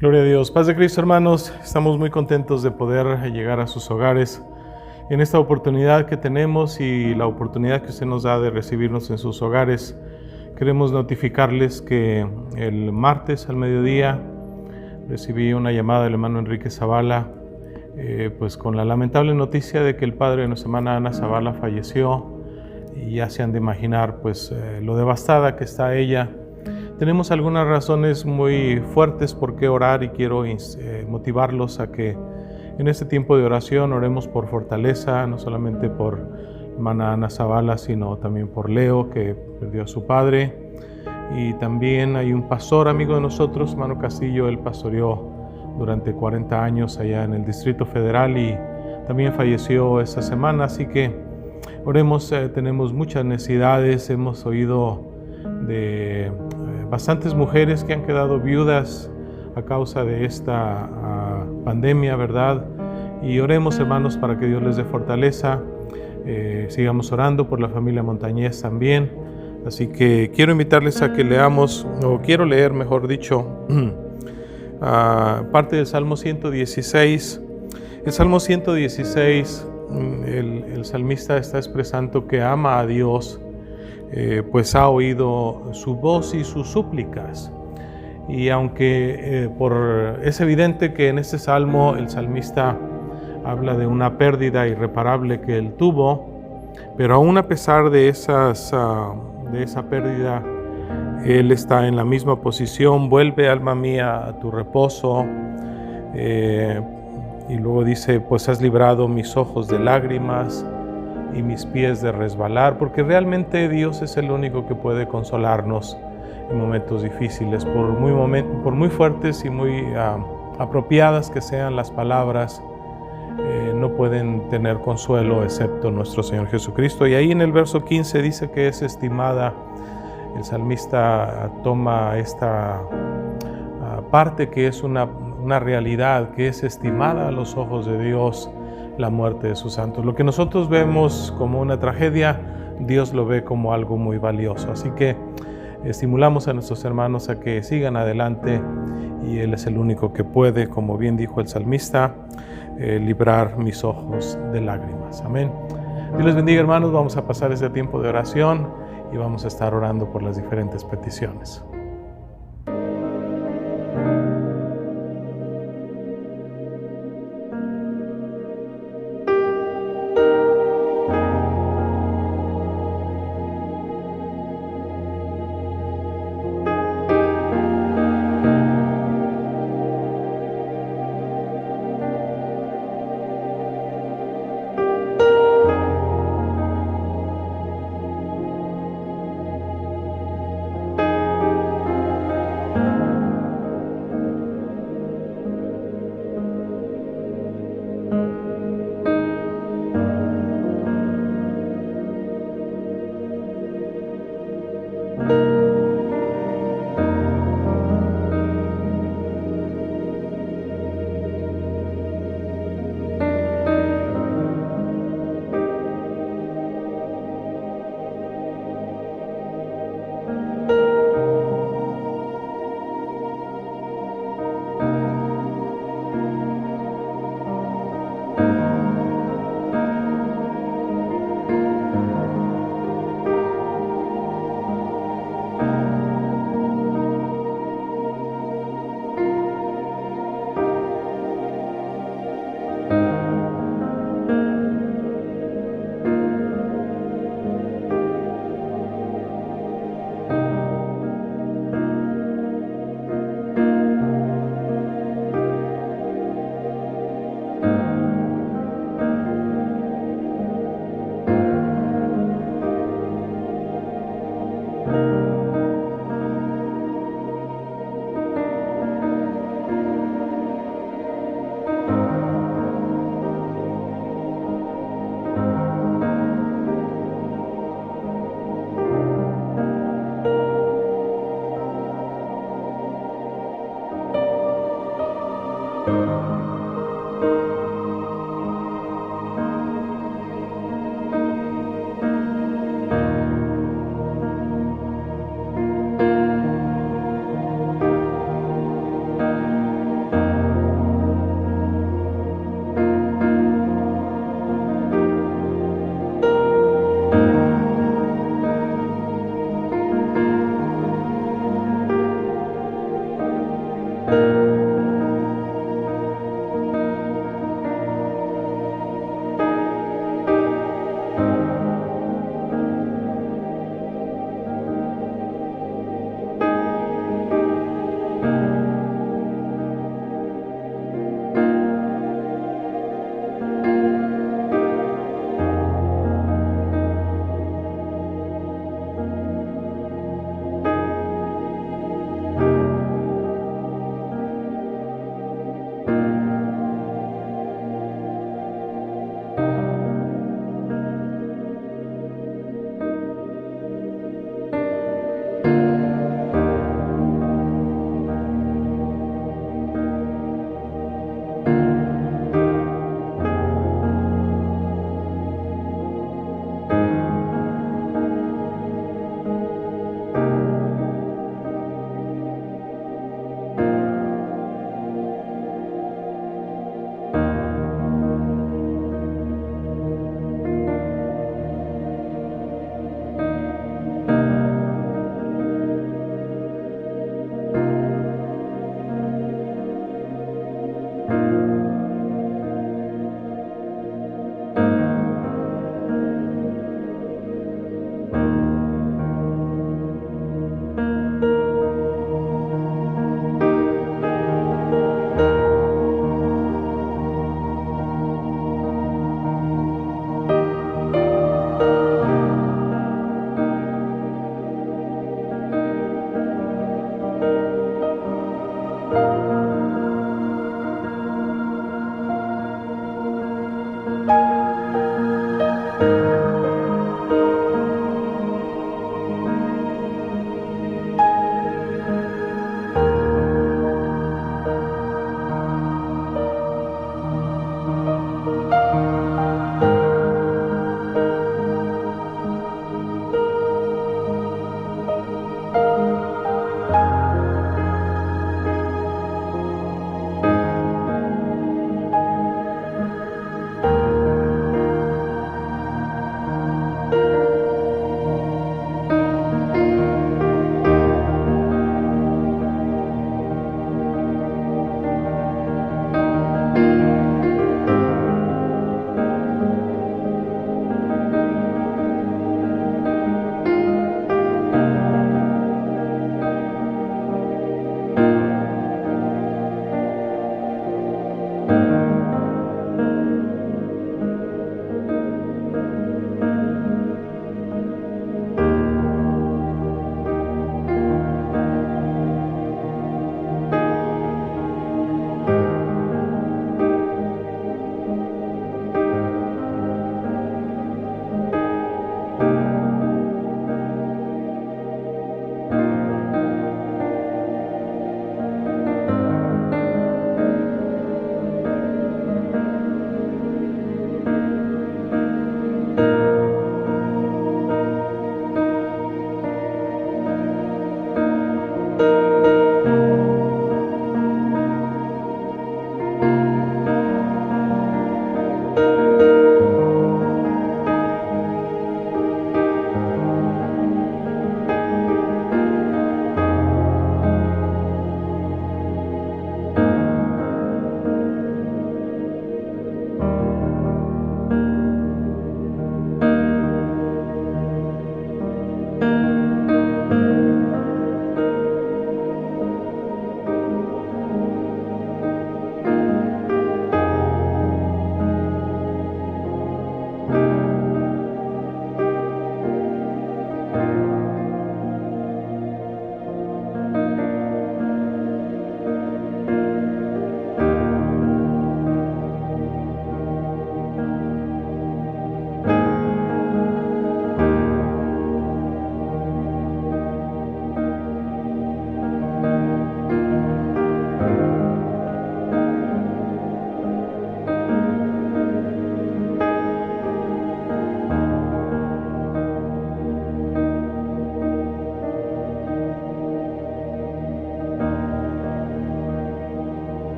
Gloria a Dios. Paz de Cristo, hermanos. Estamos muy contentos de poder llegar a sus hogares en esta oportunidad que tenemos y la oportunidad que usted nos da de recibirnos en sus hogares. Queremos notificarles que el martes al mediodía recibí una llamada del hermano Enrique Zavala, pues con la lamentable noticia de que el padre de nuestra hermana Ana Zavala falleció, y ya se han de imaginar pues lo devastada que está ella. Tenemos algunas razones muy fuertes por qué orar y quiero motivarlos a que en este tiempo de oración oremos por fortaleza, no solamente por hermana Ana Zavala, sino también por Leo, que perdió a su padre. Y también hay un pastor amigo de nosotros, hermano Castillo. Él pastoreó durante 40 años allá en el Distrito Federal y también falleció esta semana, así que oremos. Tenemos muchas necesidades. Hemos oído de bastantes mujeres que han quedado viudas a causa de esta pandemia, ¿verdad? Y oremos, hermanos, para que Dios les dé fortaleza. Sigamos orando por la familia Montañez también. Así que quiero invitarles a que leamos, o quiero leer, mejor dicho, parte del Salmo 116. El Salmo 116, el salmista está expresando que ama a Dios, pues ha oído su voz y sus súplicas. Y aunque es evidente que en este salmo el salmista habla de una pérdida irreparable que él tuvo, pero aún a pesar de esa pérdida, él está en la misma posición. Vuelve, alma mía, a tu reposo. Y luego dice, pues has librado mis ojos de lágrimas y mis pies de resbalar, porque realmente Dios es el único que puede consolarnos en momentos difíciles. Por muy fuertes y muy apropiadas que sean las palabras, no pueden tener consuelo excepto nuestro Señor Jesucristo. Y ahí en el verso 15 dice que es estimada. El salmista toma esta parte que es una realidad, que es estimada a los ojos de Dios la muerte de sus santos. Lo que nosotros vemos como una tragedia, Dios lo ve como algo muy valioso. Así que estimulamos a nuestros hermanos a que sigan adelante, y Él es el único que puede, como bien dijo el salmista, librar mis ojos de lágrimas. Amén. Dios les bendiga, hermanos. Vamos a pasar este tiempo de oración y vamos a estar orando por las diferentes peticiones.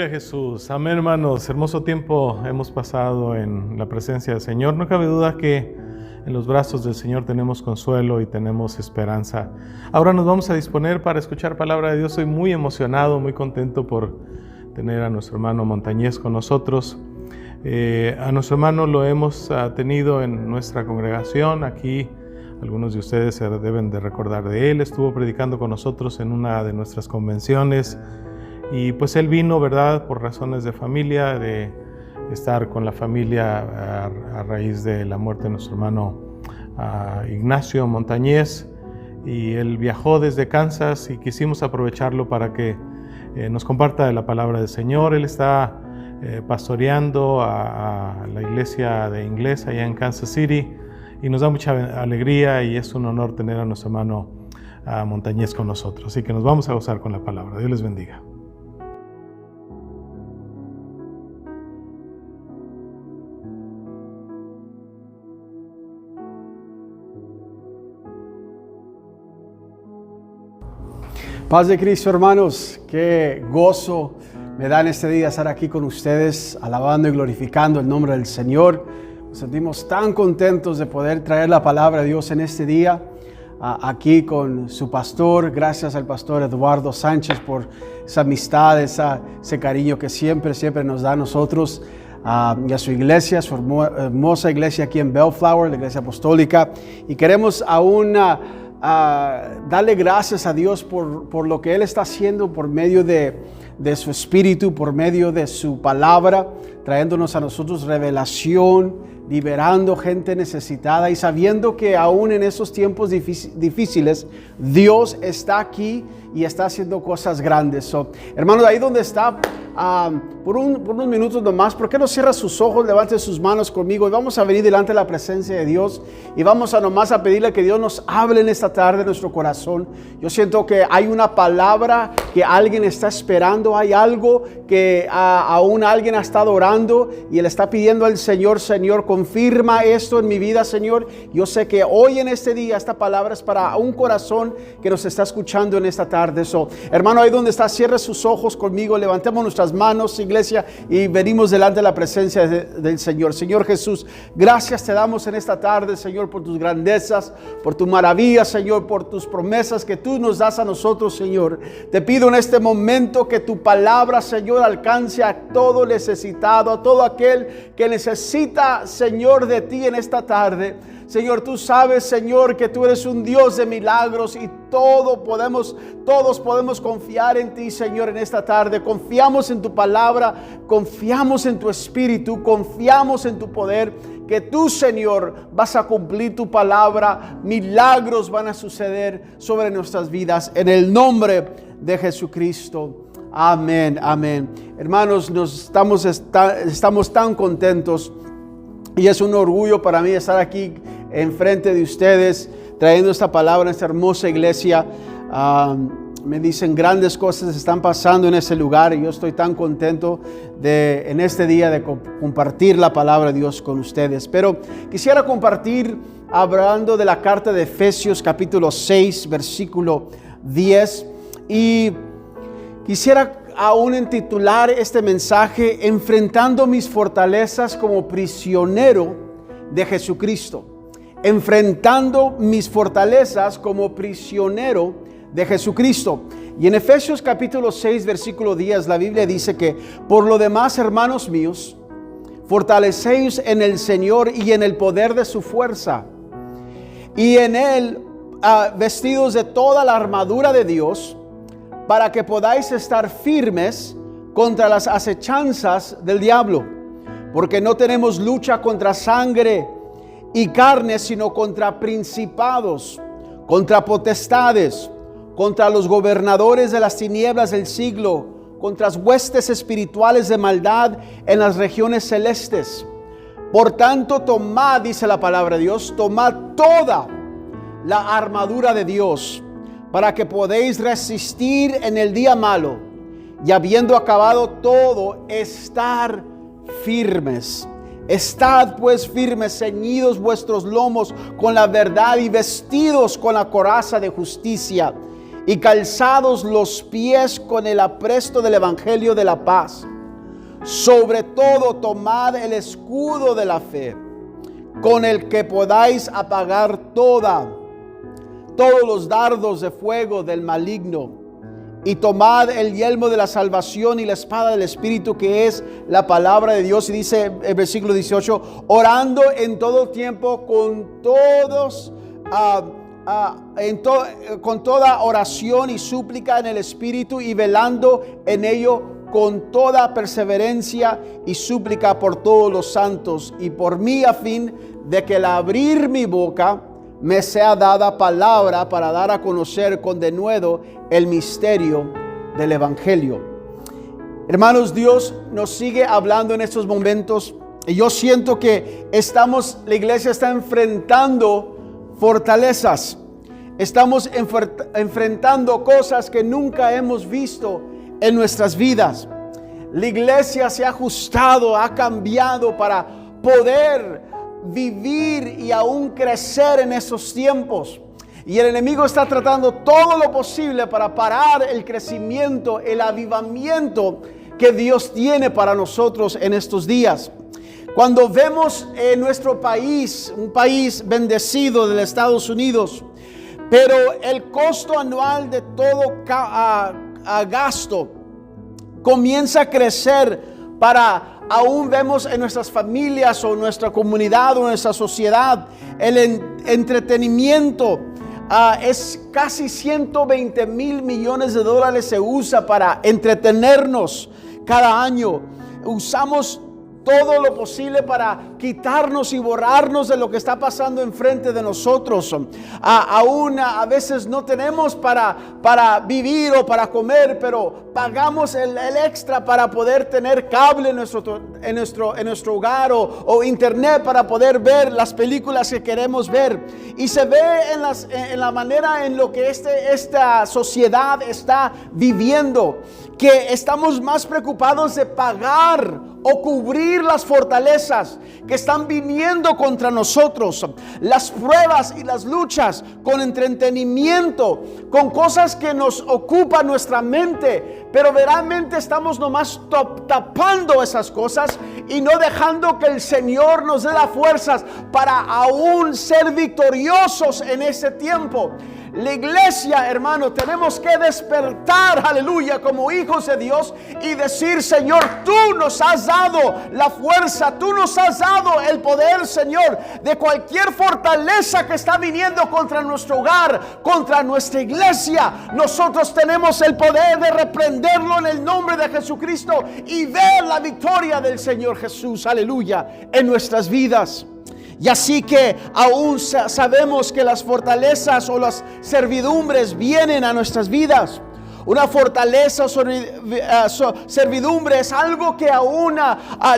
Gloria a Jesús. Amén, hermanos. Hermoso tiempo hemos pasado en la presencia del Señor. No cabe duda que en los brazos del Señor tenemos consuelo y tenemos esperanza. Ahora nos vamos a disponer para escuchar palabra de Dios. Soy muy emocionado, muy contento por tener a nuestro hermano Montañez con nosotros. A nuestro hermano lo hemos tenido en nuestra congregación. Aquí algunos de ustedes se deben de recordar de él. Estuvo predicando con nosotros en una de nuestras convenciones. Y pues él vino, ¿verdad?, por razones de familia, de estar con la familia a raíz de la muerte de nuestro hermano Ignacio Montañez. Y él viajó desde Kansas y quisimos aprovecharlo para que nos comparta de la palabra del Señor. Él está pastoreando a la iglesia de inglés allá en Kansas City y nos da mucha alegría y es un honor tener a nuestro hermano Montañez con nosotros. Así que nos vamos a gozar con la palabra. Dios les bendiga. Paz de Cristo, hermanos, qué gozo me da en este día estar aquí con ustedes, alabando y glorificando el nombre del Señor. Nos sentimos tan contentos de poder traer la palabra de Dios en este día, aquí con su pastor. Gracias al pastor Eduardo Sánchez por esa amistad, ese cariño que siempre nos da a nosotros y a su iglesia, su hermosa iglesia aquí en Bellflower, la iglesia apostólica. Y queremos aún darle gracias a Dios por lo que Él está haciendo por medio de su Espíritu, por medio de su palabra, trayéndonos a nosotros revelación, liberando gente necesitada y sabiendo que aún en esos tiempos difíciles, Dios está aquí y está haciendo cosas grandes. Hermanos, ahí donde está, por unos minutos nomás, ¿por qué no cierra sus ojos, levante sus manos conmigo y vamos a venir delante de la presencia de Dios y vamos a nomás a pedirle que Dios nos hable en esta tarde en nuestro corazón? Yo siento que hay una palabra que alguien está esperando, hay algo que aún alguien ha estado orando y él está pidiendo al Señor: Señor, confirma esto en mi vida, Señor. Yo sé que hoy en este día esta palabra es para un corazón que nos está escuchando en esta tarde. Hermano, ahí donde está, cierre sus ojos conmigo, levantemos nuestras manos, iglesia, y venimos delante de la presencia del Señor. Señor Jesús, gracias te damos en esta tarde, Señor, por tus grandezas, por tu maravilla, Señor, por tus promesas que tú nos das a nosotros, Señor. Te pido en este momento que tu palabra, Señor, alcance a todo necesitado, a todo aquel que necesita, Señor, de ti en esta tarde. Señor, tú sabes, Señor, que tú eres un Dios de milagros y todos podemos confiar en ti, Señor, en esta tarde. Confiamos en tu palabra, confiamos en tu Espíritu, confiamos en tu poder, que tú, Señor, vas a cumplir tu palabra. Milagros van a suceder sobre nuestras vidas en el nombre de Jesucristo. Amén, amén. Hermanos, estamos tan contentos y es un orgullo para mí estar aquí enfrente de ustedes trayendo esta palabra en esta hermosa iglesia. Me dicen grandes cosas están pasando en ese lugar y yo estoy tan contento en este día de compartir la palabra de Dios con ustedes. Pero quisiera compartir hablando de la carta de Efesios capítulo 6 versículo 10 y quisiera aún intitular este mensaje: enfrentando mis fortalezas como prisionero de Jesucristo. Enfrentando mis fortalezas como prisionero de Jesucristo. Y en Efesios capítulo 6 versículo 10 la Biblia dice que: por lo demás, hermanos míos, fortalecéis en el Señor y en el poder de su fuerza, y en él vestidos de toda la armadura de Dios, para que podáis estar firmes contra las acechanzas del diablo. Porque no tenemos lucha contra sangre y carne, sino contra principados, contra potestades, contra los gobernadores de las tinieblas del siglo, contra las huestes espirituales de maldad en las regiones celestes. Por tanto, tomad, dice la palabra de Dios, tomad toda la armadura de Dios, para que podéis resistir en el día malo, y habiendo acabado todo, estar firmes. Estad pues firmes, ceñidos vuestros lomos con la verdad y vestidos con la coraza de justicia, y calzados los pies con el apresto del evangelio de la paz. Sobre todo tomad el escudo de la fe, con el que podáis apagar todos los dardos de fuego del maligno. Y tomad el yelmo de la salvación y la espada del Espíritu, que es la palabra de Dios. Y dice el versículo 18, orando en todo tiempo con toda oración y súplica en el Espíritu, y velando en ello con toda perseverancia y súplica por todos los santos, y por mí, a fin de que al abrir mi boca me sea dada palabra para dar a conocer con denuedo el misterio del Evangelio. Hermanos, Dios nos sigue hablando en estos momentos, y yo siento que la iglesia está enfrentando fortalezas. Estamos enfrentando cosas que nunca hemos visto en nuestras vidas. La iglesia se ha ajustado, ha cambiado para poder vivir y aún crecer en esos tiempos. Y el enemigo está tratando todo lo posible para parar el crecimiento, el avivamiento que Dios tiene para nosotros en estos días. Cuando vemos en nuestro país, un país bendecido de Estados Unidos, pero el costo anual de todo gasto comienza a crecer aún vemos en nuestras familias o nuestra comunidad o nuestra sociedad, el entretenimiento es casi 120 mil millones de dólares se usa para entretenernos cada año. Usamos todo lo posible para quitarnos y borrarnos de lo que está pasando enfrente de nosotros. Aún a veces no tenemos para vivir o para comer, pero pagamos el extra para poder tener cable en nuestro hogar o internet para poder ver las películas que queremos ver. Y se ve en la manera en lo que esta sociedad está viviendo, que estamos más preocupados de pagar o cubrir las fortalezas que están viniendo contra nosotros, las pruebas y las luchas, con entretenimiento, con cosas que nos ocupan nuestra mente, pero realmente estamos nomás tapando esas cosas y no dejando que el Señor nos dé las fuerzas para aún ser victoriosos en ese tiempo. La iglesia, hermano, tenemos que despertar, aleluya, como hijos de Dios y decir: Señor, tú nos has dado la fuerza, tú nos has dado el poder, Señor, de cualquier fortaleza que está viniendo contra nuestro hogar, contra nuestra iglesia. Nosotros tenemos el poder de reprenderlo en el nombre de Jesucristo y ver la victoria del Señor Jesús, aleluya, en nuestras vidas. Y así que aún sabemos que las fortalezas o las servidumbres vienen a nuestras vidas. Una fortaleza o servidumbre es algo que aún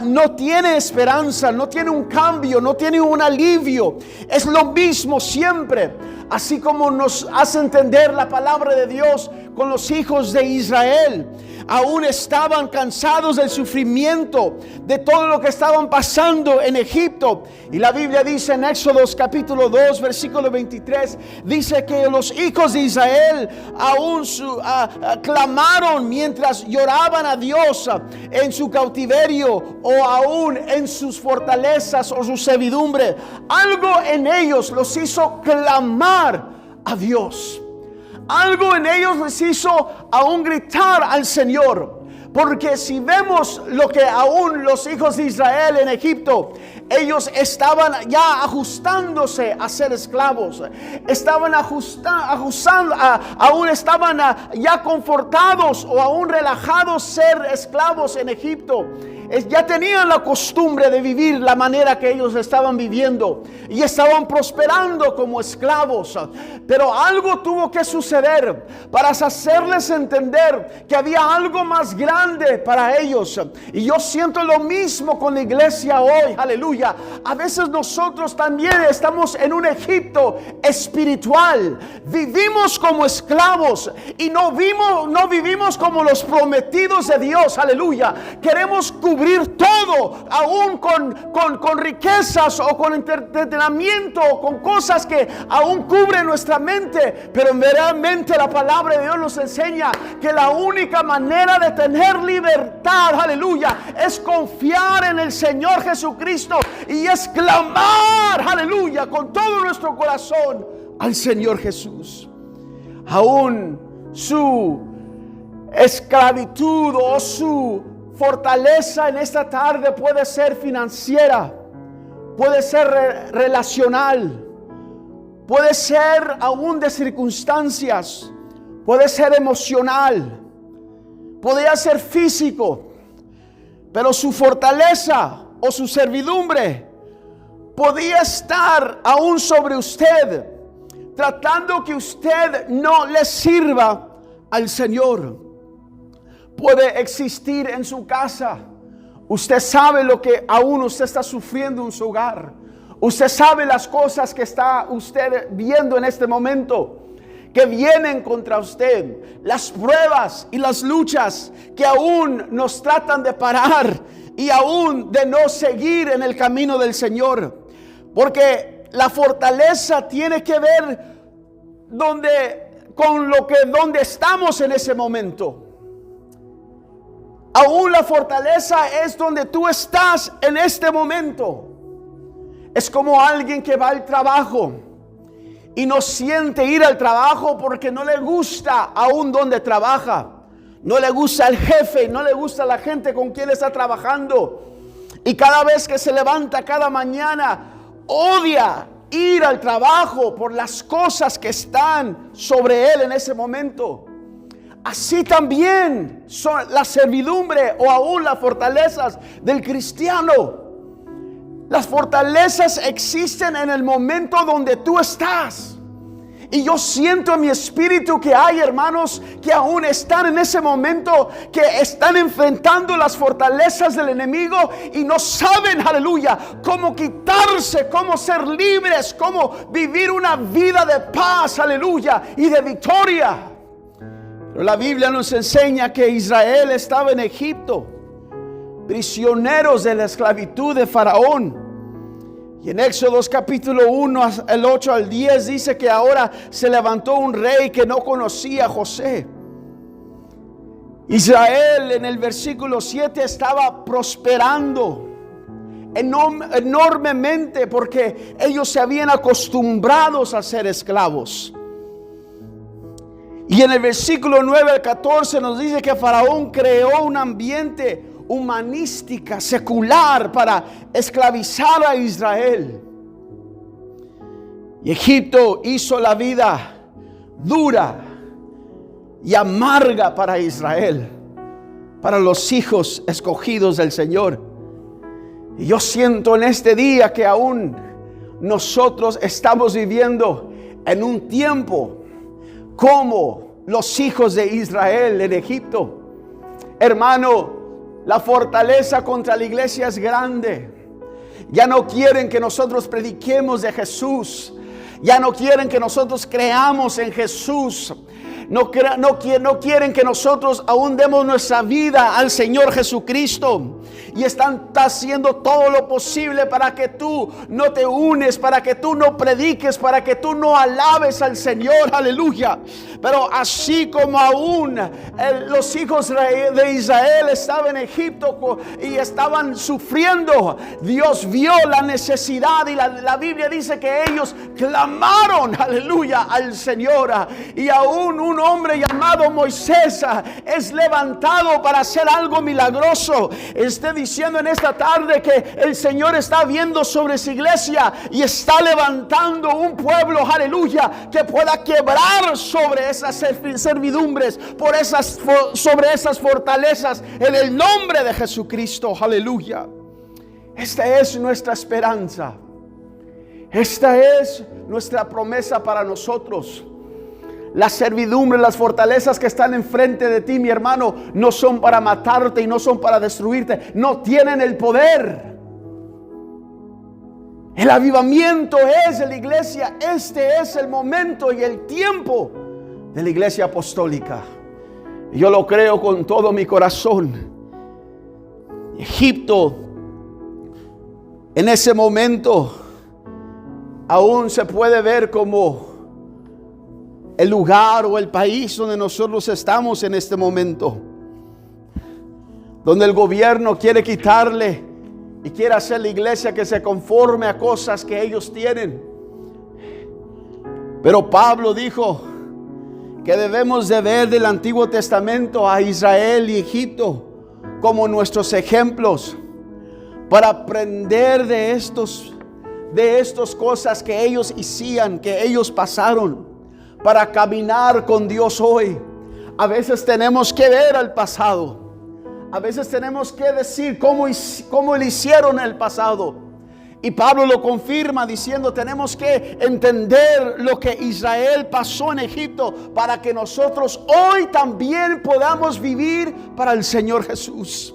no tiene esperanza, no tiene un cambio, no tiene un alivio. Es lo mismo siempre. Así como nos hace entender la palabra de Dios con los hijos de Israel. Aún estaban cansados del sufrimiento, de todo lo que estaban pasando en Egipto. Y la Biblia dice en Éxodo capítulo 2 versículo 23, dice que los hijos de Israel aún clamaron mientras lloraban a Dios en su cautiverio o aún en sus fortalezas o su servidumbre. Algo en ellos los hizo clamar a Dios. Algo en ellos les hizo aún gritar al Señor. Porque si vemos lo que aún los hijos de Israel en Egipto, ellos estaban ya ajustándose a ser esclavos. Estaban ajustando, aún estaban ya confortados o aún relajados ser esclavos en Egipto. Ya tenían la costumbre de vivir la manera que ellos estaban viviendo y estaban prosperando como esclavos. Pero algo tuvo que suceder para hacerles entender que había algo más grande para ellos. Y yo siento lo mismo con la iglesia hoy, aleluya. A veces nosotros también estamos en un Egipto espiritual. Vivimos como esclavos y no vivimos como los prometidos de Dios, aleluya. Queremos cubrir cubrir todo, aún con riquezas o con entretenimiento o con cosas que aún cubren nuestra mente. Pero realmente la palabra de Dios nos enseña que la única manera de tener libertad, aleluya, es confiar en el Señor Jesucristo y es clamar, aleluya, con todo nuestro corazón al Señor Jesús. Aún su esclavitud o su fortaleza en esta tarde puede ser financiera, puede ser relacional, puede ser aún de circunstancias, puede ser emocional, podría ser físico, pero su fortaleza o su servidumbre podía estar aún sobre usted, tratando que usted no le sirva al Señor. Puede existir en su casa. Usted sabe lo que aún usted está sufriendo en su hogar. Usted sabe las cosas que está usted viendo en este momento, que vienen contra usted, las pruebas y las luchas que aún nos tratan de parar y aún de no seguir en el camino del Señor. Porque la fortaleza tiene que ver donde estamos en ese momento. Aún la fortaleza es donde tú estás en este momento. Es como alguien que va al trabajo y no siente ir al trabajo porque no le gusta aún donde trabaja. No le gusta el jefe, no le gusta la gente con quien está trabajando. Y cada vez que se levanta cada mañana, odia ir al trabajo por las cosas que están sobre él en ese momento. Así también son la servidumbre o aún las fortalezas del cristiano. Las fortalezas existen en el momento donde tú estás. Y yo siento en mi espíritu que hay hermanos que aún están en ese momento, que están enfrentando las fortalezas del enemigo y no saben, aleluya, cómo quitarse, cómo ser libres, cómo vivir una vida de paz, aleluya, y de victoria. Pero la Biblia nos enseña que Israel estaba en Egipto, prisioneros de la esclavitud de Faraón. Y en Éxodo capítulo 1, el 8 al 10 dice que ahora se levantó un rey que no conocía a José. Israel en el versículo 7 estaba prosperando enormemente porque ellos se habían acostumbrado a ser esclavos. Y en el versículo 9 al 14 nos dice que Faraón creó un ambiente humanística, secular, para esclavizar a Israel. Y Egipto hizo la vida dura y amarga para Israel, para los hijos escogidos del Señor. Y yo siento en este día que aún nosotros estamos viviendo en un tiempo como los hijos de Israel en Egipto. Hermano, la fortaleza contra la iglesia es grande. Ya no quieren que nosotros prediquemos de Jesús. Ya no quieren que nosotros creamos en Jesús. No quieren que nosotros aún demos nuestra vida al Señor Jesucristo. Y están haciendo todo lo posible para que tú no te unes, para que tú no prediques, para que tú no alabes al Señor. Aleluya. Pero así como aún los hijos de Israel estaban en Egipto y estaban sufriendo, Dios vio la necesidad y la Biblia dice que ellos clamaron, aleluya, al Señor. Y aún un hombre llamado Moisés es levantado para hacer algo milagroso. Estoy diciendo en esta tarde que el Señor está viendo sobre su iglesia y está levantando un pueblo, aleluya, que pueda quebrar sobre esas servidumbres, sobre esas fortalezas, en el nombre de Jesucristo, aleluya. Esta es nuestra esperanza. Esta es nuestra promesa para nosotros. Las servidumbres, las fortalezas que están enfrente de ti, mi hermano, no son para matarte y no son para destruirte. No tienen el poder. El avivamiento es de la iglesia. Este es el momento y el tiempo de la iglesia apostólica. Yo lo creo con todo mi corazón. Egipto, en ese momento, aún se puede ver como el lugar o el país donde nosotros estamos en este momento, donde el gobierno quiere quitarle y quiere hacer la iglesia que se conforme a cosas que ellos tienen. Pero Pablo dijo que debemos de ver del Antiguo Testamento a Israel y Egipto como nuestros ejemplos para aprender de estas cosas que ellos hacían, que ellos pasaron, para caminar con Dios hoy. A veces tenemos que ver al pasado. A veces tenemos que decir cómo lo hicieron en el pasado. Y Pablo lo confirma diciendo, tenemos que entender lo que Israel pasó en Egipto para que nosotros hoy también podamos vivir para el Señor Jesús.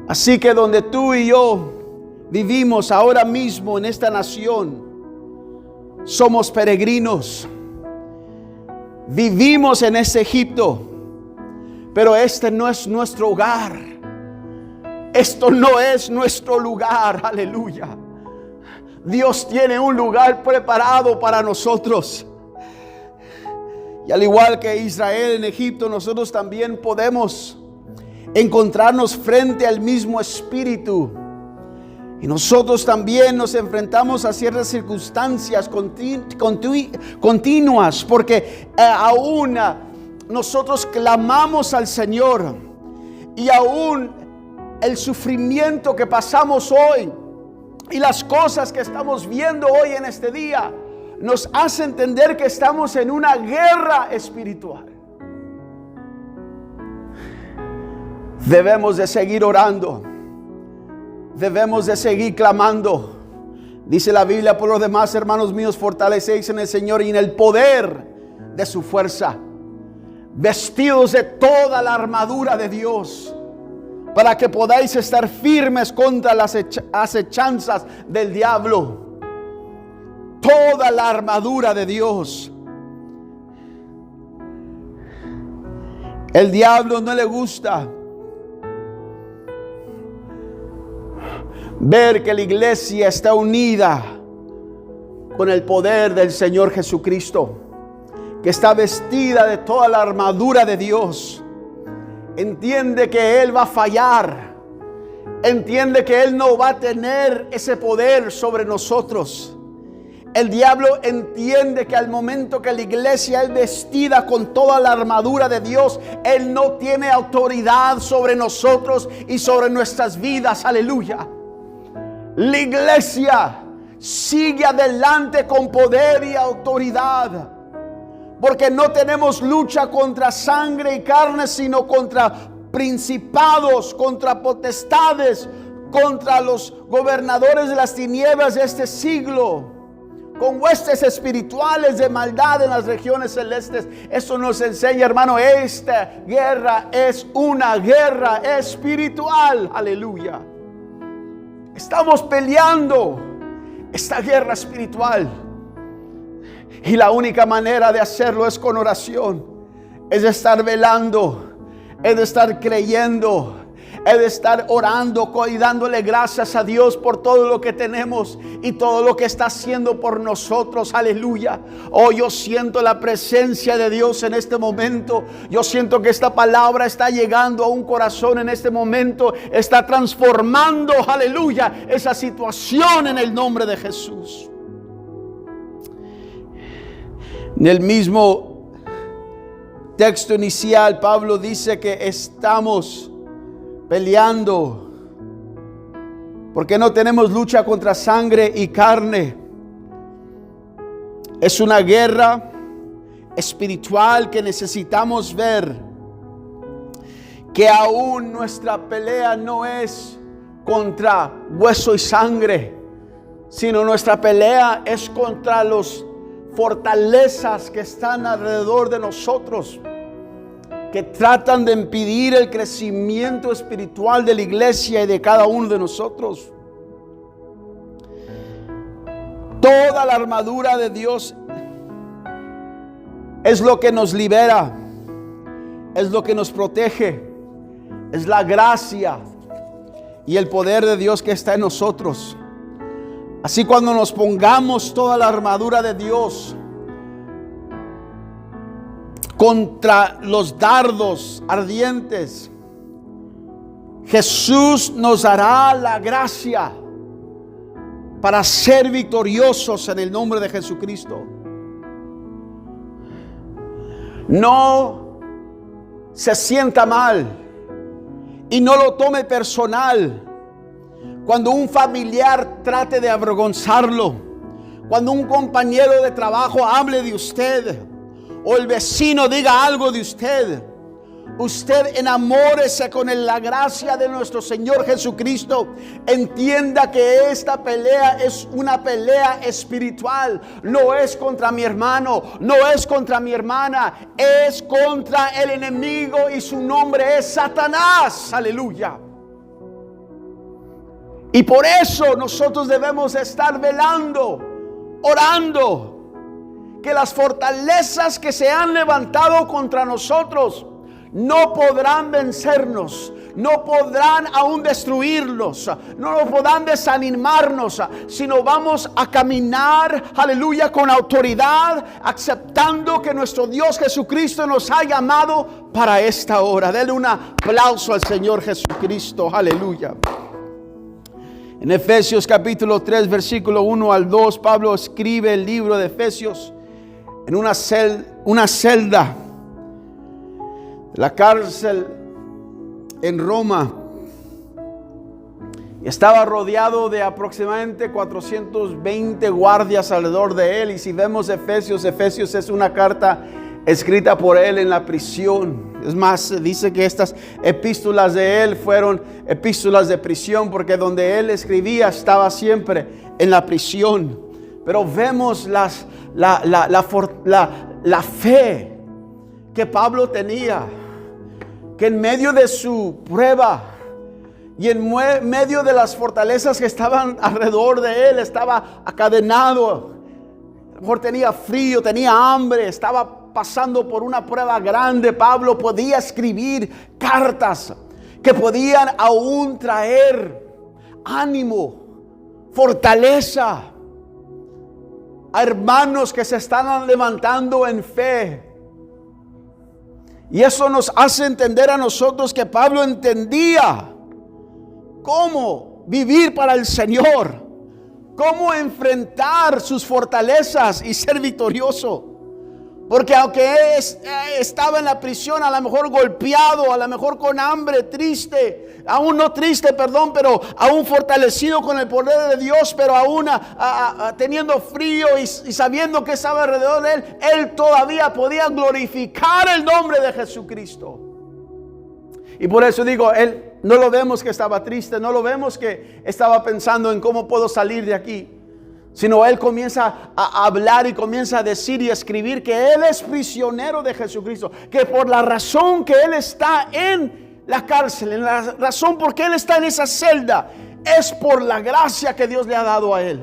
Así que donde tú y yo vivimos ahora mismo en esta nación, somos peregrinos. Vivimos en este Egipto, pero este no es nuestro hogar. Esto no es nuestro lugar, aleluya. Dios tiene un lugar preparado para nosotros. Y al igual que Israel en Egipto, nosotros también podemos encontrarnos frente al mismo espíritu. Y nosotros también nos enfrentamos a ciertas circunstancias continuas, porque aún nosotros clamamos al Señor, y aún el sufrimiento que pasamos hoy y las cosas que estamos viendo hoy en este día nos hace entender que estamos en una guerra espiritual. Debemos de seguir orando. Debemos de seguir clamando. Dice la Biblia: por lo demás, hermanos míos, fortalecéis en el Señor y en el poder de su fuerza, vestidos de toda la armadura de Dios, para que podáis estar firmes contra las acechanzas del diablo. Toda la armadura de Dios. El diablo no le gusta ver que la iglesia está unida con el poder del Señor Jesucristo, que está vestida de toda la armadura de Dios. Entiende que Él va a fallar. Entiende que Él no va a tener ese poder sobre nosotros. El diablo entiende que al momento que la iglesia es vestida con toda la armadura de Dios, Él no tiene autoridad sobre nosotros y sobre nuestras vidas. Aleluya. La iglesia sigue adelante con poder y autoridad, porque no tenemos lucha contra sangre y carne, sino contra principados, contra potestades, contra los gobernadores de las tinieblas de este siglo, con huestes espirituales de maldad en las regiones celestes. Eso nos enseña, hermano, esta guerra es una guerra espiritual. Aleluya. Estamos peleando esta guerra espiritual. Y la única manera de hacerlo es con oración. Es de estar velando, es de estar creyendo, es de estar orando y dándole gracias a Dios por todo lo que tenemos y todo lo que está haciendo por nosotros. Aleluya. Oh, yo siento la presencia de Dios en este momento. Yo siento que esta palabra está llegando a un corazón en este momento. Está transformando, aleluya, esa situación en el nombre de Jesús. En el mismo texto inicial, Pablo dice que estamos peleando porque no tenemos lucha contra sangre y carne. Es una guerra espiritual que necesitamos ver, que aún nuestra pelea no es contra hueso y sangre, sino nuestra pelea es contra los fortalezas que están alrededor de nosotros, que tratan de impedir el crecimiento espiritual de la iglesia y de cada uno de nosotros. Toda la armadura de Dios es lo que nos libera, es lo que nos protege, es la gracia, y el poder de Dios que está en nosotros. Así cuando nos pongamos toda la armadura de Dios contra los dardos ardientes, Jesús nos dará la gracia para ser victoriosos en el nombre de Jesucristo. No se sienta mal y no lo tome personal cuando un familiar trate de avergonzarlo, cuando un compañero de trabajo hable de usted o el vecino diga algo de usted. Usted enamórese con la gracia de nuestro Señor Jesucristo. Entienda que esta pelea es una pelea espiritual. No es contra mi hermano, no es contra mi hermana, es contra el enemigo y su nombre es Satanás. Aleluya. Y por eso nosotros debemos estar velando, orando, que las fortalezas que se han levantado contra nosotros no podrán vencernos, no podrán aún destruirnos, no podrán desanimarnos, sino vamos a caminar, aleluya, con autoridad, aceptando que nuestro Dios Jesucristo nos ha llamado para esta hora. Denle un aplauso al Señor Jesucristo, aleluya. En Efesios capítulo 3, versículo 1 al 2, Pablo escribe el libro de Efesios en una celda, la cárcel en Roma. Estaba rodeado de aproximadamente 420 guardias alrededor de él. Y si vemos Efesios es una carta escrita por él en la prisión. Es más, dice que estas epístolas de él fueron epístolas de prisión, porque donde él escribía estaba siempre en la prisión. Pero vemos la fe que Pablo tenía, que en medio de su prueba y en medio de las fortalezas que estaban alrededor de él, estaba acadenado. A lo mejor tenía frío, tenía hambre, estaba pasando por una prueba grande. Pablo podía escribir cartas que podían aún traer ánimo, fortaleza a hermanos que se estaban levantando en fe. Y eso nos hace entender a nosotros que Pablo entendía cómo vivir para el Señor, cómo enfrentar sus fortalezas y ser victorioso. Porque aunque él estaba en la prisión, a lo mejor golpeado, a lo mejor con hambre, triste, aún no triste, perdón, pero aún fortalecido con el poder de Dios, pero aún teniendo frío y sabiendo que estaba alrededor de él, él todavía podía glorificar el nombre de Jesucristo. Y por eso digo, él no lo vemos que estaba triste, no lo vemos que estaba pensando en cómo puedo salir de aquí. Sino él comienza a hablar y comienza a decir y a escribir que él es prisionero de Jesucristo. Que por la razón que él está en la cárcel, en la razón por qué él está en esa celda, es por la gracia que Dios le ha dado a él.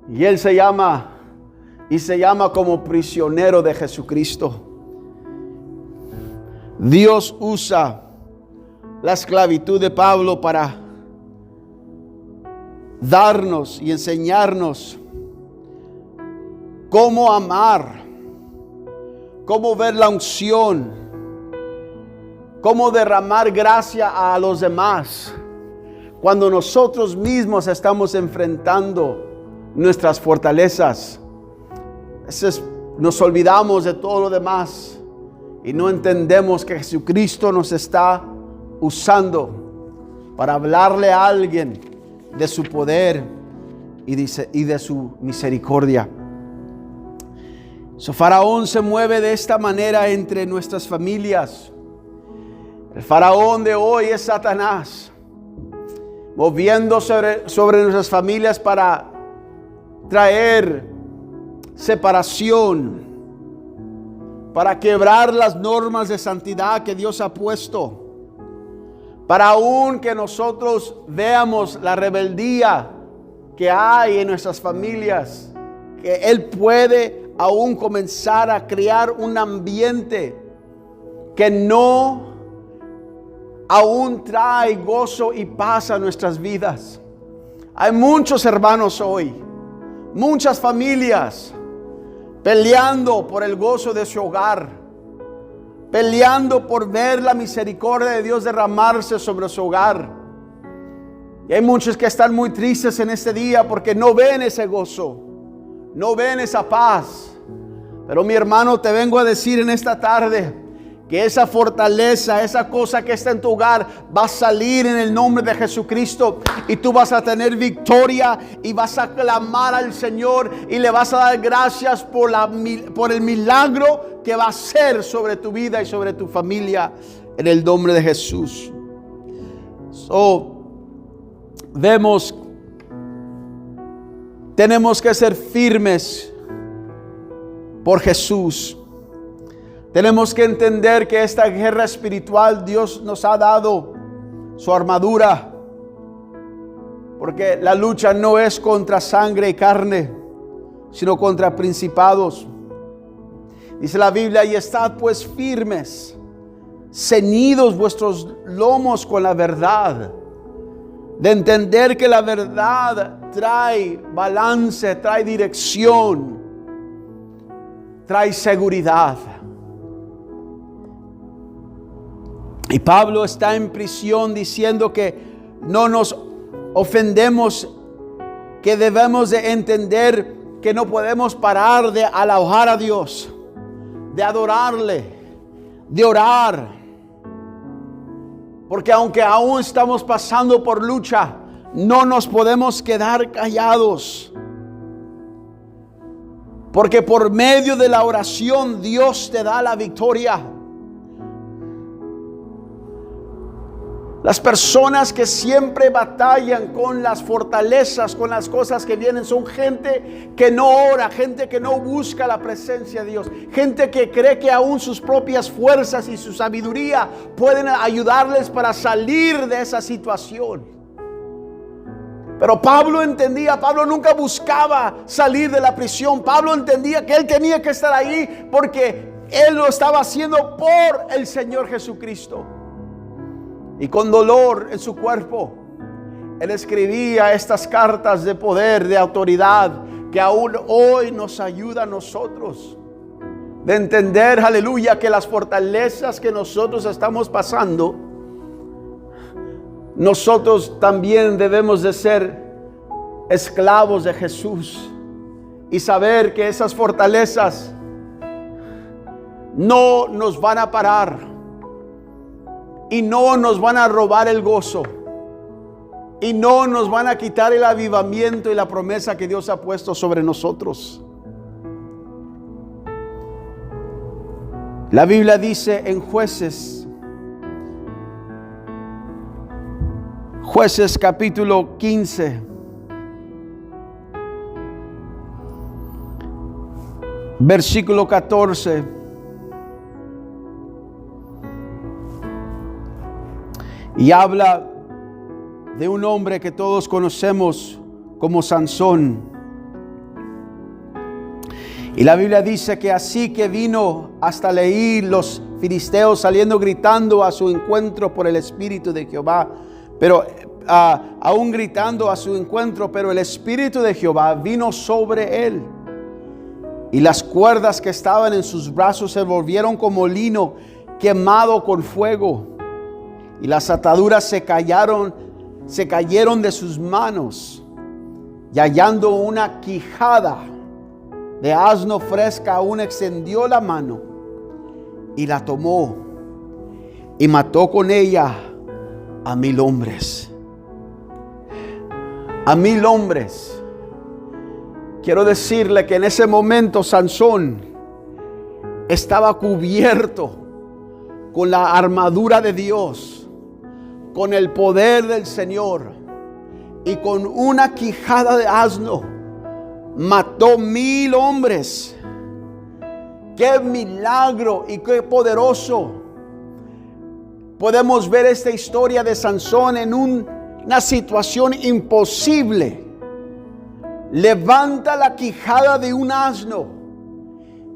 Y él se llama como prisionero de Jesucristo. Dios usa la esclavitud de Pablo para darnos y enseñarnos cómo amar, cómo ver la unción, cómo derramar gracia a los demás cuando nosotros mismos estamos enfrentando nuestras fortalezas. Nos olvidamos de todo lo demás y no entendemos que Jesucristo nos está usando para hablarle a alguien de su poder y de su misericordia. Faraón se mueve de esta manera entre nuestras familias. El faraón de hoy es Satanás, moviendo sobre nuestras familias para traer separación, para quebrar las normas de santidad que Dios ha puesto. Para aún que nosotros veamos la rebeldía que hay en nuestras familias, que Él puede aún comenzar a crear un ambiente que no aún trae gozo y paz a nuestras vidas. Hay muchos hermanos hoy, muchas familias peleando por el gozo de su hogar, peleando por ver la misericordia de Dios derramarse sobre su hogar. Y hay muchos que están muy tristes en este día porque no ven ese gozo, no ven esa paz. Pero mi hermano, te vengo a decir en esta tarde que esa fortaleza, esa cosa que está en tu hogar va a salir en el nombre de Jesucristo, y tú vas a tener victoria y vas a clamar al Señor y le vas a dar gracias por el milagro que va a hacer sobre tu vida y sobre tu familia en el nombre de Jesús. Vemos, tenemos que ser firmes por Jesús. Tenemos que entender que esta guerra espiritual, Dios nos ha dado su armadura, porque la lucha no es contra sangre y carne, sino contra principados. Dice la Biblia: y estad pues firmes, ceñidos vuestros lomos con la verdad. De entender que la verdad trae balance, trae dirección, trae seguridad. Y Pablo está en prisión diciendo que no nos ofendemos, que debemos de entender que no podemos parar de alabar a Dios, de adorarle, de orar. Porque aunque aún estamos pasando por lucha, no nos podemos quedar callados. Porque por medio de la oración Dios te da la victoria. Las personas que siempre batallan con las fortalezas, con las cosas que vienen, son gente que no ora, gente que no busca la presencia de Dios, gente que cree que aún sus propias fuerzas y su sabiduría pueden ayudarles para salir de esa situación. Pero Pablo entendía, Pablo nunca buscaba salir de la prisión. Pablo entendía que él tenía que estar ahí porque él lo estaba haciendo por el Señor Jesucristo. Y con dolor en su cuerpo, él escribía estas cartas de poder, de autoridad, que aún hoy nos ayuda a nosotros. De entender, aleluya, que las fortalezas que nosotros estamos pasando, nosotros también debemos de ser esclavos de Jesús. Y saber que esas fortalezas no nos van a parar. Y no nos van a robar el gozo. Y no nos van a quitar el avivamiento y la promesa que Dios ha puesto sobre nosotros. La Biblia dice en Jueces capítulo 15, versículo 14. Y habla de un hombre que todos conocemos como Sansón. Y la Biblia dice que así que vino hasta Leí, los filisteos saliendo gritando a su encuentro por el Espíritu de Jehová. Pero aún gritando a su encuentro, pero el Espíritu de Jehová vino sobre él. Y las cuerdas que estaban en sus brazos se volvieron como lino quemado con fuego. Y las ataduras se cayeron de sus manos. Y hallando una quijada de asno fresca, aún extendió la mano y la tomó y mató con ella a 1000 hombres. A 1000 hombres. Quiero decirle que en ese momento Sansón estaba cubierto con la armadura de Dios, con el poder del Señor, y con una quijada de asno mató 1000 hombres. ¡Qué milagro y qué poderoso! Podemos ver esta historia de Sansón en una situación imposible. Levanta la quijada de un asno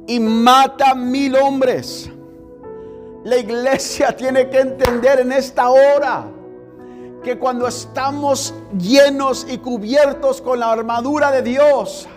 y mata 1000 hombres. La iglesia tiene que entender en esta hora que cuando estamos llenos y cubiertos con la armadura de Dios,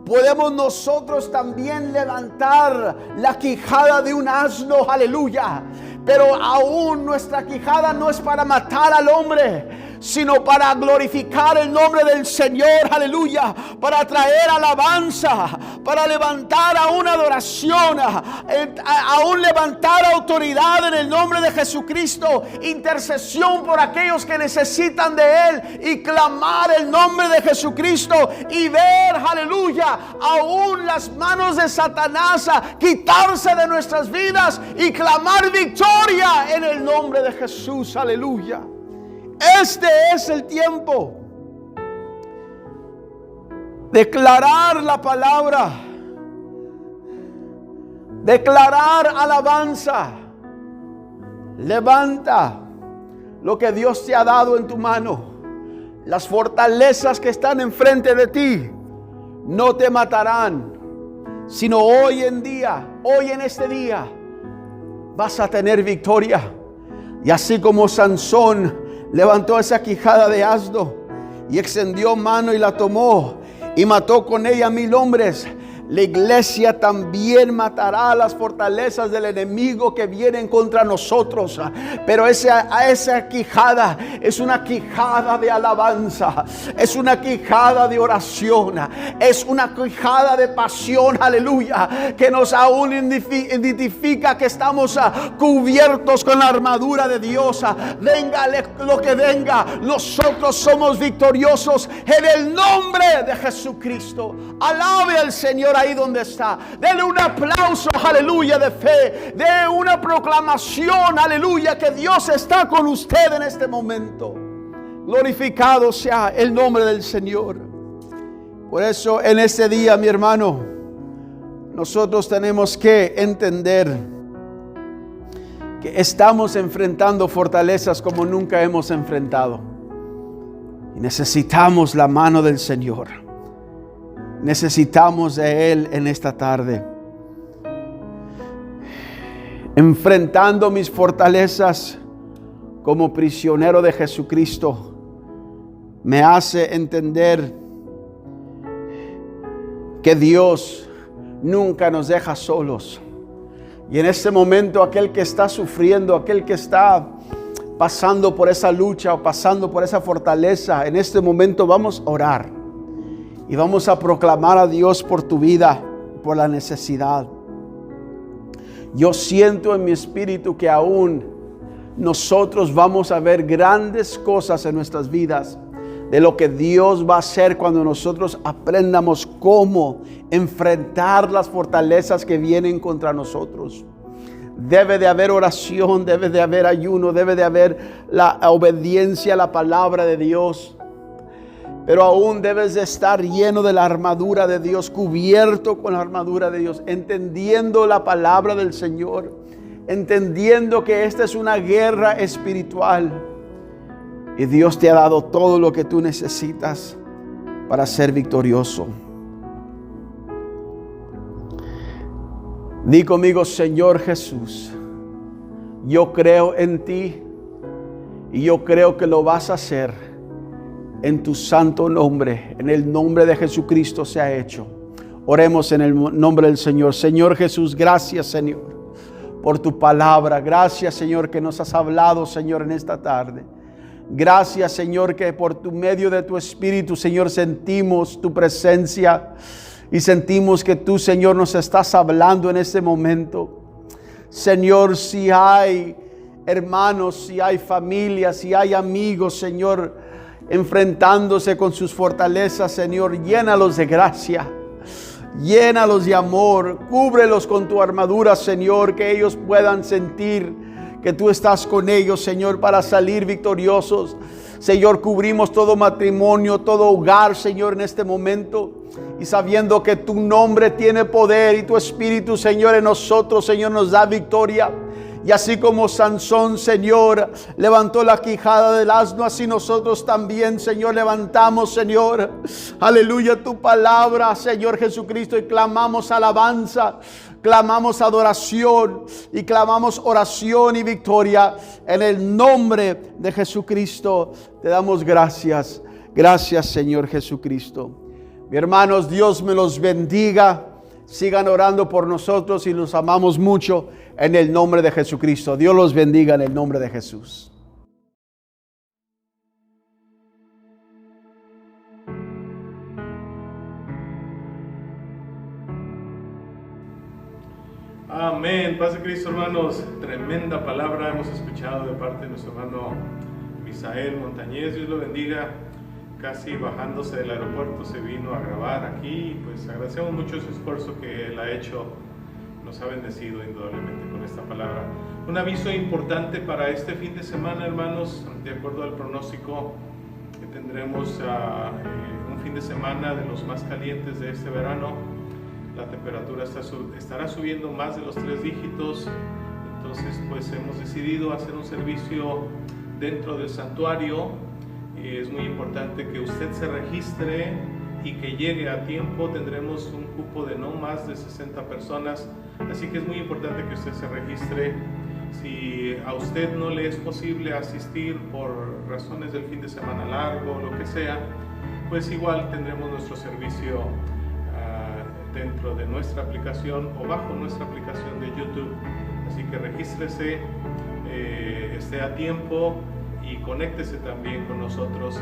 podemos nosotros también levantar la quijada de un asno, aleluya. Pero aún nuestra quijada no es para matar al hombre, sino para glorificar el nombre del Señor, aleluya, para traer alabanza, para levantar a una adoración, aún levantar autoridad en el nombre de Jesucristo, intercesión por aquellos que necesitan de Él y clamar el nombre de Jesucristo y ver, aleluya, aún las manos de Satanás quitarse de nuestras vidas y clamar victoria en el nombre de Jesús, aleluya. Este es el tiempo. Declarar la palabra. Declarar alabanza. Levanta lo que Dios te ha dado en tu mano. Las fortalezas que están enfrente de ti no te matarán, sino hoy en este día, vas a tener victoria. Y así como Sansón levantó esa quijada de asno y extendió mano y la tomó y mató con ella 1000 hombres, la iglesia también matará las fortalezas del enemigo que vienen contra nosotros. Pero esa quijada es una quijada de alabanza, es una quijada de oración, es una quijada de pasión, aleluya, que nos aún identifica que estamos cubiertos con la armadura de Dios. Venga lo que venga, nosotros somos victoriosos en el nombre de Jesucristo. Alabe al Señor ahí donde está. Denle un aplauso, aleluya, de fe. De una proclamación, aleluya, que Dios está con usted en este momento. Glorificado sea el nombre del Señor. Por eso en este día, mi hermano, nosotros tenemos que entender que estamos enfrentando fortalezas como nunca hemos enfrentado. Y necesitamos la mano del Señor. Necesitamos de Él en esta tarde. Enfrentando mis fortalezas como prisionero de Jesucristo, me hace entender que Dios nunca nos deja solos. Y en este momento, aquel que está sufriendo, aquel que está pasando por esa lucha o pasando por esa fortaleza, en este momento vamos a orar. Y vamos a proclamar a Dios por tu vida, por la necesidad. Yo siento en mi espíritu que aún nosotros vamos a ver grandes cosas en nuestras vidas, de lo que Dios va a hacer cuando nosotros aprendamos cómo enfrentar las fortalezas que vienen contra nosotros. Debe de haber oración, debe de haber ayuno, debe de haber la obediencia a la palabra de Dios. Pero aún debes de estar lleno de la armadura de Dios, cubierto con la armadura de Dios, entendiendo la palabra del Señor, entendiendo que esta es una guerra espiritual. Y Dios te ha dado todo lo que tú necesitas para ser victorioso. Di conmigo: Señor Jesús, yo creo en ti y yo creo que lo vas a hacer. En tu santo nombre, en el nombre de Jesucristo se ha hecho. Oremos en el nombre del Señor. Señor Jesús, gracias, Señor, por tu palabra. Gracias, Señor, que nos has hablado, Señor, en esta tarde. Gracias, Señor, que por tu medio de tu Espíritu, Señor, sentimos tu presencia y sentimos que tú, Señor, nos estás hablando en este momento. Señor, si hay hermanos, si hay familias, si hay amigos, Señor, enfrentándose con sus fortalezas, Señor, llénalos de gracia, llénalos de amor, cúbrelos con tu armadura, Señor, que ellos puedan sentir que tú estás con ellos, Señor, para salir victoriosos. Señor, cubrimos todo matrimonio, todo hogar, Señor, en este momento, y sabiendo que tu nombre tiene poder y tu Espíritu, Señor, en nosotros, Señor, nos da victoria. Y así como Sansón, Señor, levantó la quijada del asno, así nosotros también, Señor, levantamos, Señor, aleluya, tu palabra, Señor Jesucristo, y clamamos alabanza, clamamos adoración y clamamos oración y victoria en el nombre de Jesucristo. Te damos gracias. Gracias, Señor Jesucristo. Mi hermanos, Dios me los bendiga. Sigan orando por nosotros y los amamos mucho en el nombre de Jesucristo. Dios los bendiga en el nombre de Jesús. Amén. Paz de Cristo, hermanos. Tremenda palabra hemos escuchado de parte de nuestro hermano Misael Montañez. Dios lo bendiga. Casi bajándose del aeropuerto se vino a grabar aquí. Pues agradecemos mucho su esfuerzo que él ha hecho. Nos ha bendecido indudablemente con esta palabra. Un aviso importante para este fin de semana, hermanos. De acuerdo al pronóstico, que tendremos un fin de semana de los más calientes de este verano. La temperatura estará subiendo más de los 3 dígitos. Entonces, pues hemos decidido hacer un servicio dentro del santuario. Es muy importante que usted se registre y que llegue a tiempo. Tendremos un cupo de no más de 60 personas, así que es muy importante que usted se registre. Si a usted no le es posible asistir por razones del fin de semana largo o lo que sea, pues igual tendremos nuestro servicio dentro de nuestra aplicación o bajo nuestra aplicación de YouTube. Así que regístrese, esté a tiempo y conéctese también con nosotros.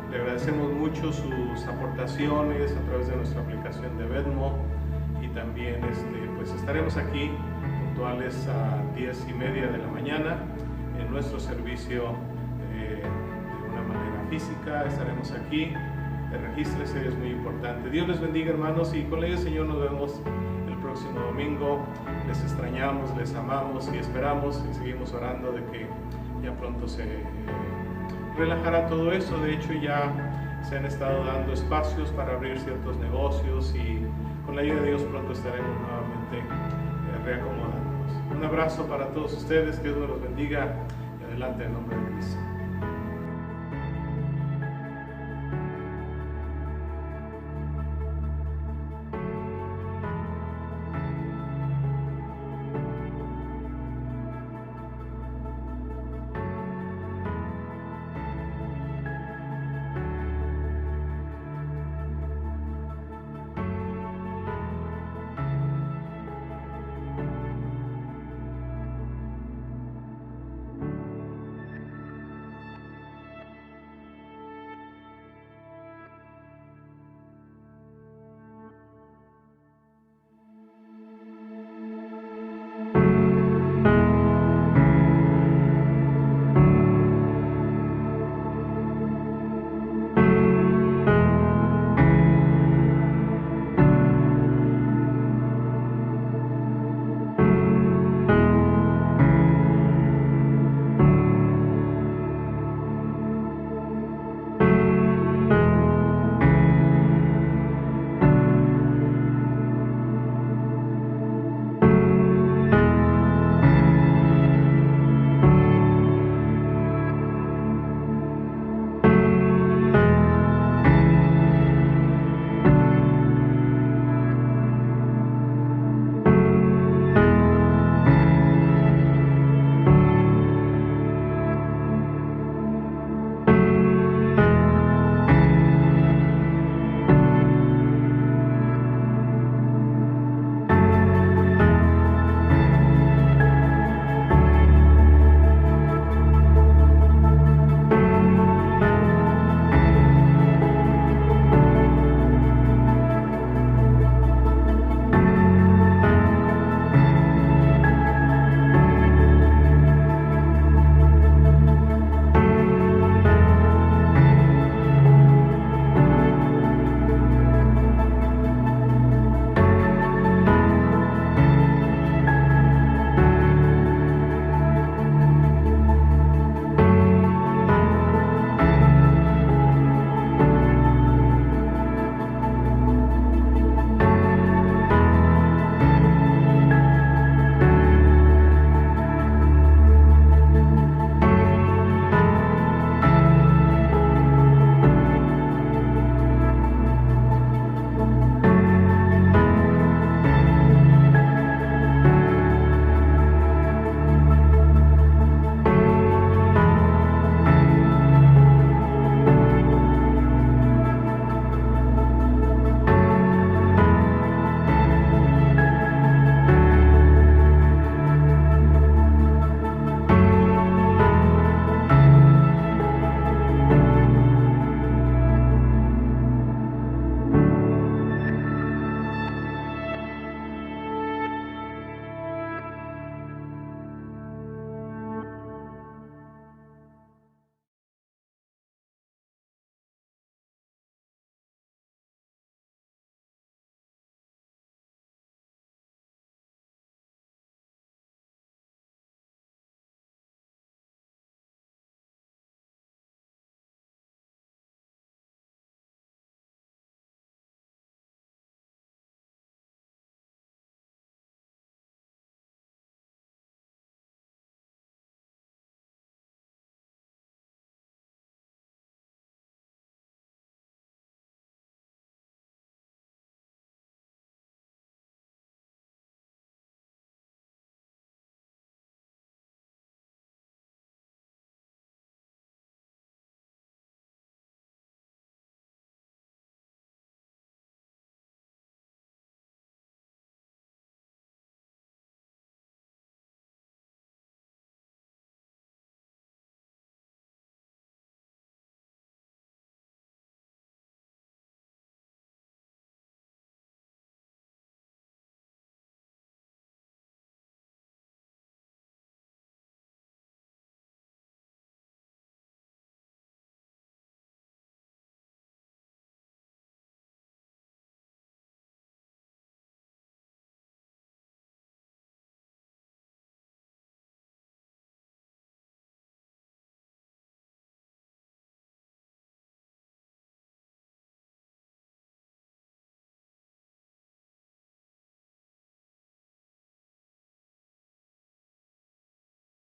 Le agradecemos mucho sus aportaciones a través de nuestra aplicación de Venmo, y también pues estaremos aquí puntuales a 10:30 de la mañana en nuestro servicio de una manera física. Estaremos aquí. Regístrese, es muy importante. Dios les bendiga, hermanos, y con la ayuda del Señor nos vemos el próximo domingo. Les extrañamos, les amamos y esperamos y seguimos orando de que ya pronto se relajará todo eso. De hecho, ya se han estado dando espacios para abrir ciertos negocios y con la ayuda de Dios pronto estaremos nuevamente reacomodándonos. Un abrazo para todos ustedes, que Dios los bendiga y adelante en nombre de Cristo.